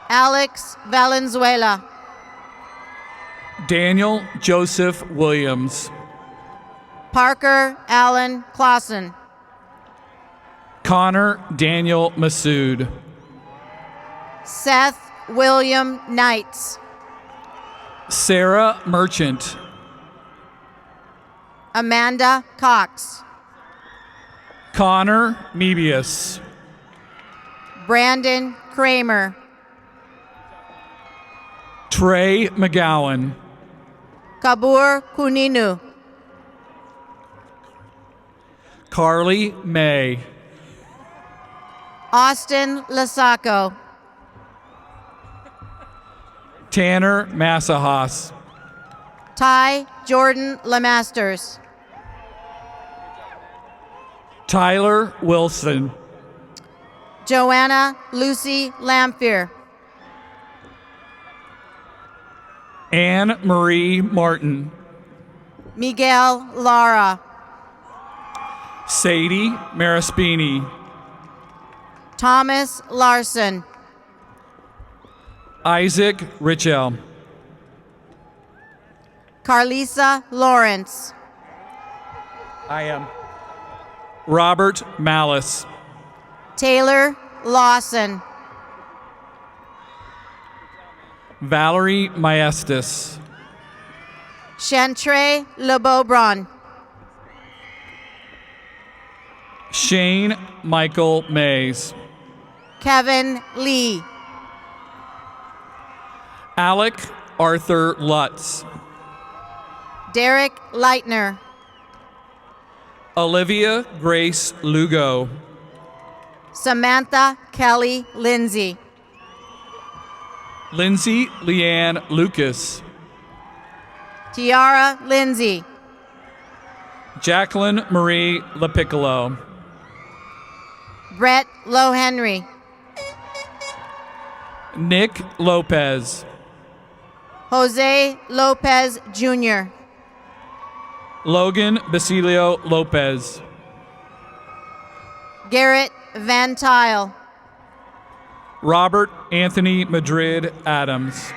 Alex Valenzuela. Daniel Joseph Williams. Parker Allen Clausen. Connor Daniel Masood. Seth William Knights. Sarah Merchant. Amanda Cox. Connor Mebius. Brandon Kramer. Trey McGowan. Kabur Kuninu. Carly May. Austin Lasaco. Tanner Massahas. Ty Jordan Lemasters. Tyler Wilson. Joanna Lucy Lamphere. Anne Marie Martin. Miguel Lara. Sadie Maraspini. Thomas Larson. Isaac Richel. Carlisa Lawrence. I am. Robert Malice. Taylor Lawson. Valerie Maestas. Chantre LeBeaubron. Shane Michael Mays. Kevin Lee. Alec Arthur Lutz. Derek Leitner. Olivia Grace Lugo. Samantha Kelly Lindsay. Lindsay Leanne Lucas. Tiara Lindsay. Jacqueline Marie LaPiccolo. Brett Lohenry. Nick Lopez. Jose Lopez Jr. Logan Basilio Lopez. Garrett Van Tile. Robert Anthony Madrid Adams.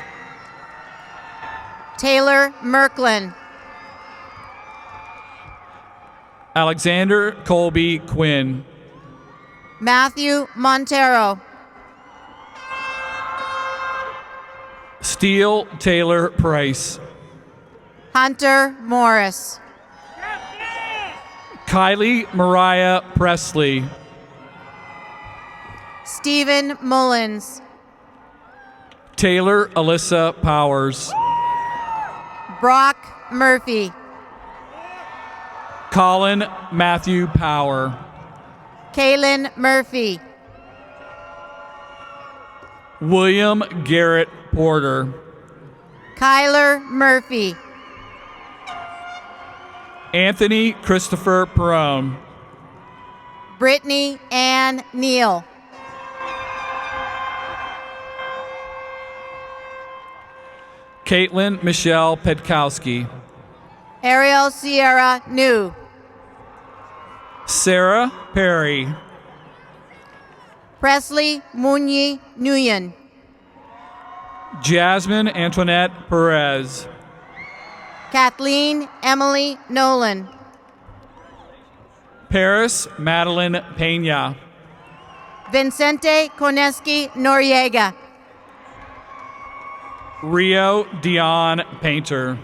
Taylor Merklin. Alexander Colby Quinn. Matthew Montero. Steele Taylor Price. Hunter Morris. Kylie Mariah Presley. Stephen Mullins. Taylor Alyssa Powers. Brock Murphy. Colin Matthew Power. Kaylin Murphy. William Garrett Porter. Kyler Murphy. Anthony Christopher Perone. Brittany Ann Neal. Caitlin Michelle Pedkowski. Ariel Sierra New. Sarah Perry. Presley Munyi Nguyen. Jasmine Antoinette Perez. Kathleen Emily Nolan. Paris Madeline Pena. Vincente Koneski Noriega. Rio Dion Painter.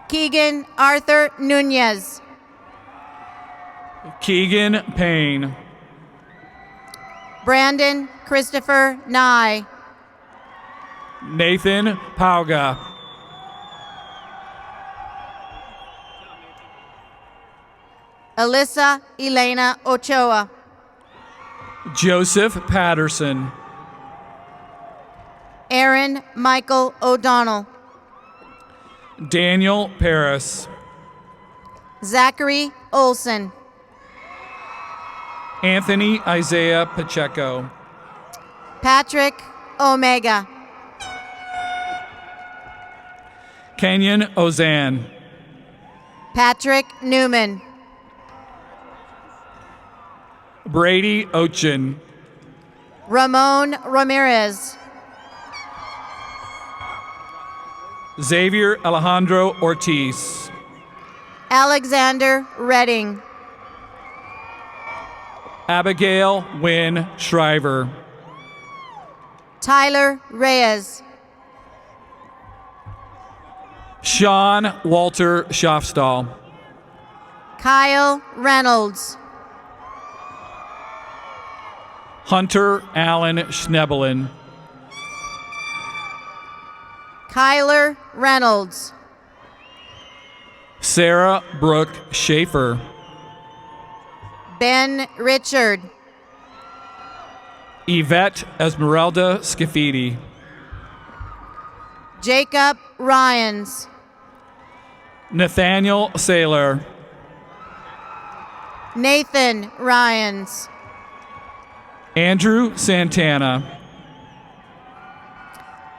Keegan Arthur Nunez. Keegan Payne. Brandon Christopher Nye. Nathan Pauga. Alyssa Elena Ochoa. Joseph Patterson. Aaron Michael O'Donnell. Daniel Paris. Zachary Olson. Anthony Isaiah Pacheco. Patrick Omega. Kenyon Ozan. Patrick Newman. Brady Ochin. Ramon Ramirez. Xavier Alejandro Ortiz. Alexander Redding. Abigail Wynn Shriver. Tyler Reyes. Sean Walter Schaffstall. Kyle Reynolds. Hunter Allen Schnebelin. Kyler Reynolds. Sarah Brooke Schaefer. Ben Richard. Yvette Esmeralda Scafidi. Jacob Ryans. Nathaniel Saylor. Nathan Ryans. Andrew Santana.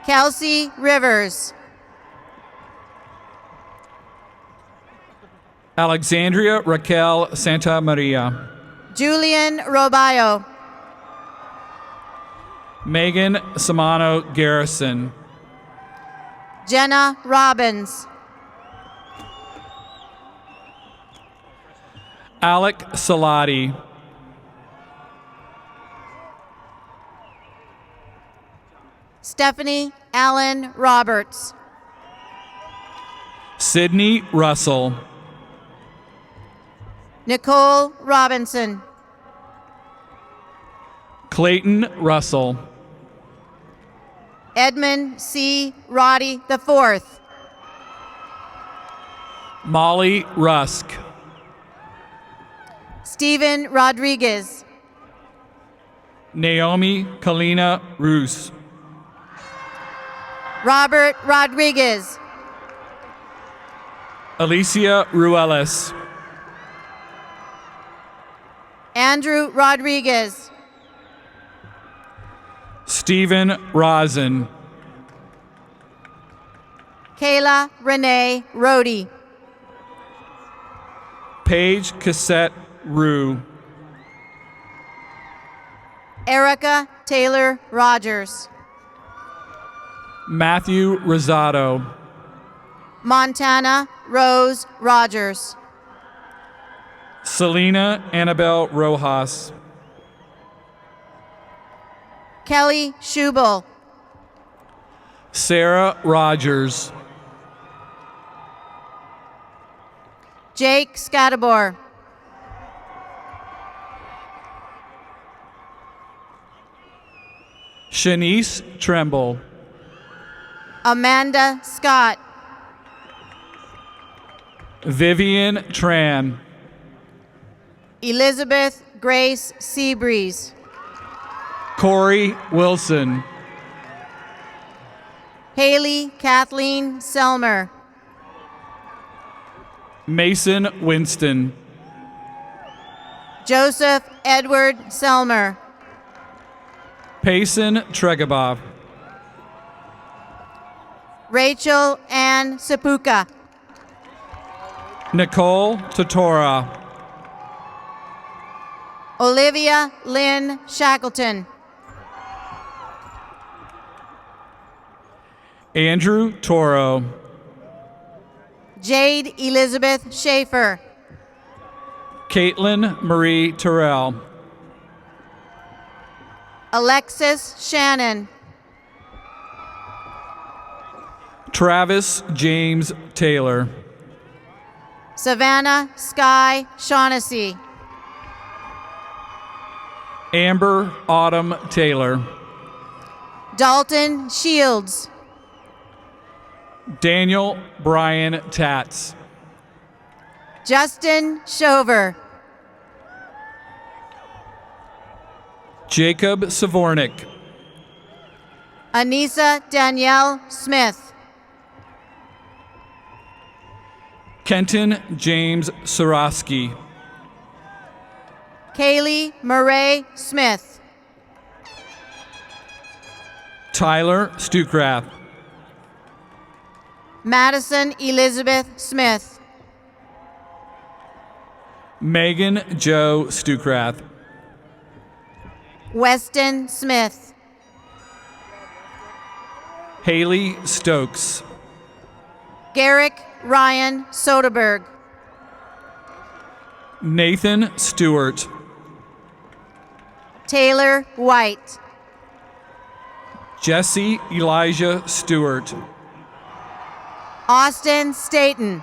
Kelsey Rivers. Alexandria Raquel Santa Maria. Julian Robayo. Megan Samano Garrison. Jenna Robbins. Alec Salati. Stephanie Allen Roberts. Sydney Russell. Nicole Robinson. Clayton Russell. Edmund C. Roddy IV. Molly Rusk. Stephen Rodriguez. Naomi Kalina Roos. Robert Rodriguez. Alicia Ruelas. Andrew Rodriguez. Stephen Rosen. Kayla Renee Rohde. Paige Cassette Rue. Erica Taylor Rogers. Matthew Rosado. Montana Rose Rogers. Selena Annabelle Rojas. Kelly Schubel. Sarah Rogers. Jake Scattabore. Shanice Tremble. Amanda Scott. Vivian Tran. Elizabeth Grace Seabreeze. Corey Wilson. Haley Kathleen Selmer. Mason Winston. Joseph Edward Selmer. Payson Tregabov. Rachel Ann Sepuka. Nicole Totora. Olivia Lynn Shackleton. Andrew Toro. Jade Elizabeth Schaefer. Caitlin Marie Terrell. Alexis Shannon. Travis James Taylor. Savannah Sky Shaughnessy. Amber Autumn Taylor. Dalton Shields. Daniel Brian Tats. Justin Shover. Jacob Savornik. Anissa Danielle Smith. Kenton James Soroski. Kaylee Murray Smith. Tyler Stukrath. Madison Elizabeth Smith. Megan Joe Stukrath. Weston Smith. Haley Stokes. Garrick Ryan Soderberg. Nathan Stewart. Taylor White. Jesse Elijah Stewart. Austin Staten.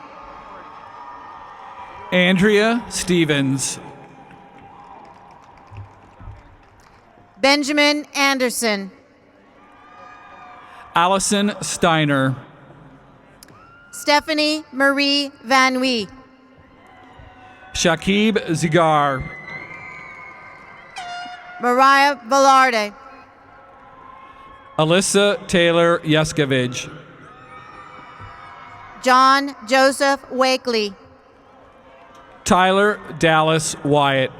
Andrea Stevens. Benjamin Anderson. Allison Steiner. Stephanie Marie Van Wee. Shakib Zigar. Mariah Velarde. Alyssa Taylor Yeskovich. John Joseph Wakely. Tyler Dallas Wyatt.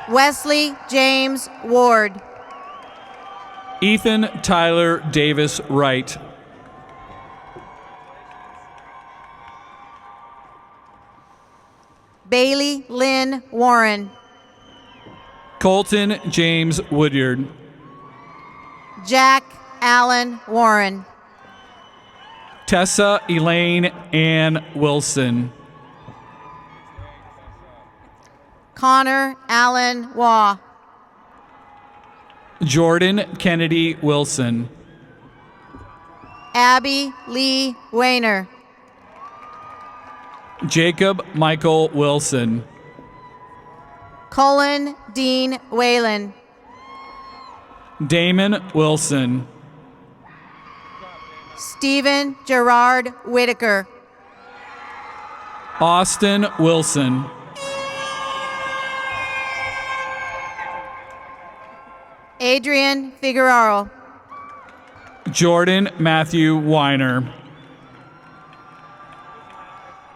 Wesley James Ward. Ethan Tyler Davis Wright. Bailey Lynn Warren. Colton James Woodyard. Jack Allen Warren. Tessa Elaine Ann Wilson. Connor Allen Waugh. Jordan Kennedy Wilson. Abby Lee Weiner. Jacob Michael Wilson. Cullen Dean Whalen. Damon Wilson. Stephen Gerard Whitaker. Austin Wilson. Adrian Figueroa. Jordan Matthew Weiner.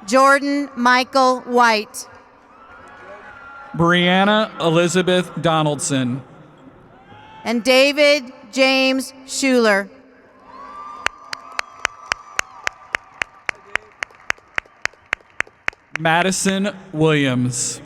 Jordan Michael White. Brianna Elizabeth Donaldson. And David James Schuler. Madison Williams.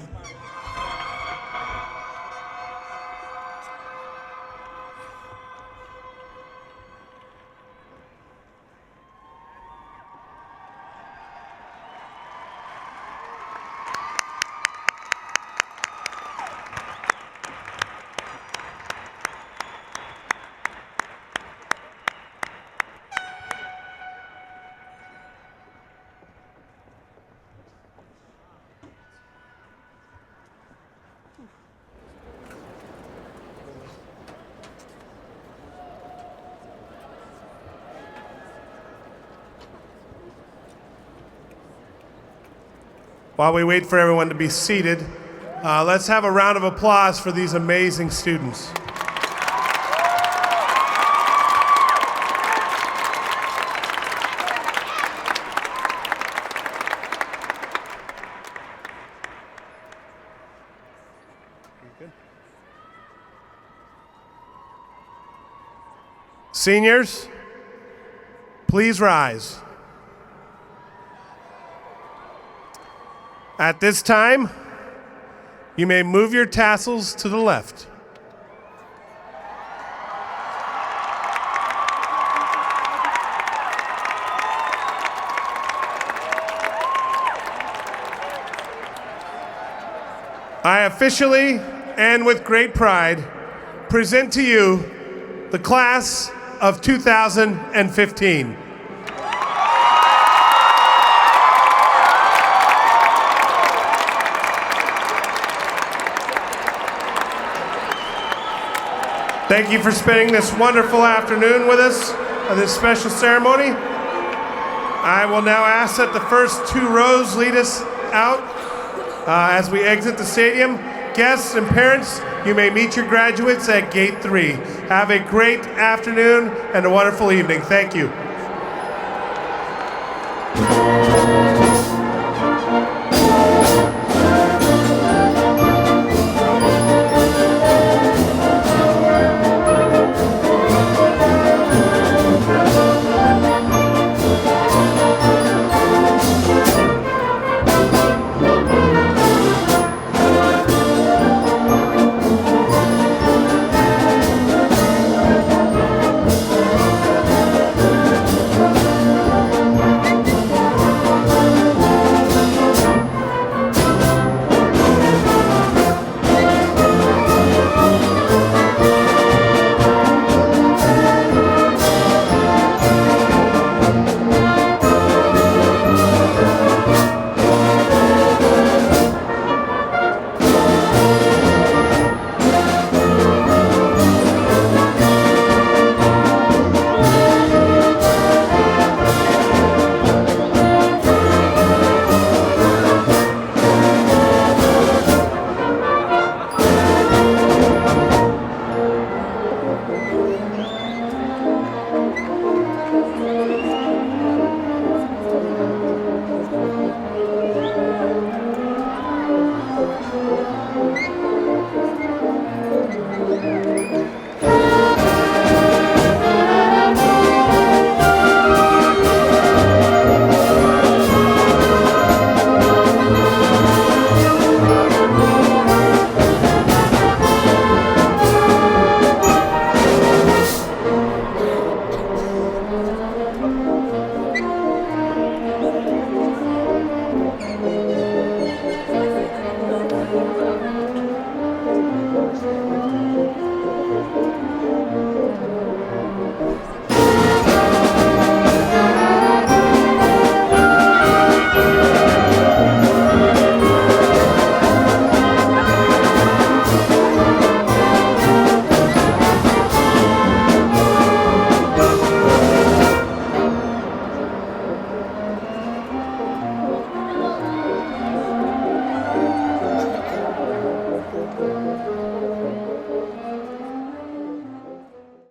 While we wait for everyone to be seated, let's have a round of applause for these amazing students. Seniors, please rise. At this time, you may move your tassels to the left. I officially and with great pride present to you the class of 2015. Thank you for spending this wonderful afternoon with us at this special ceremony. I will now ask that the first two rows lead us out as we exit the stadium. Guests and parents, you may meet your graduates at Gate 3. Have a great afternoon and a wonderful evening. Thank you.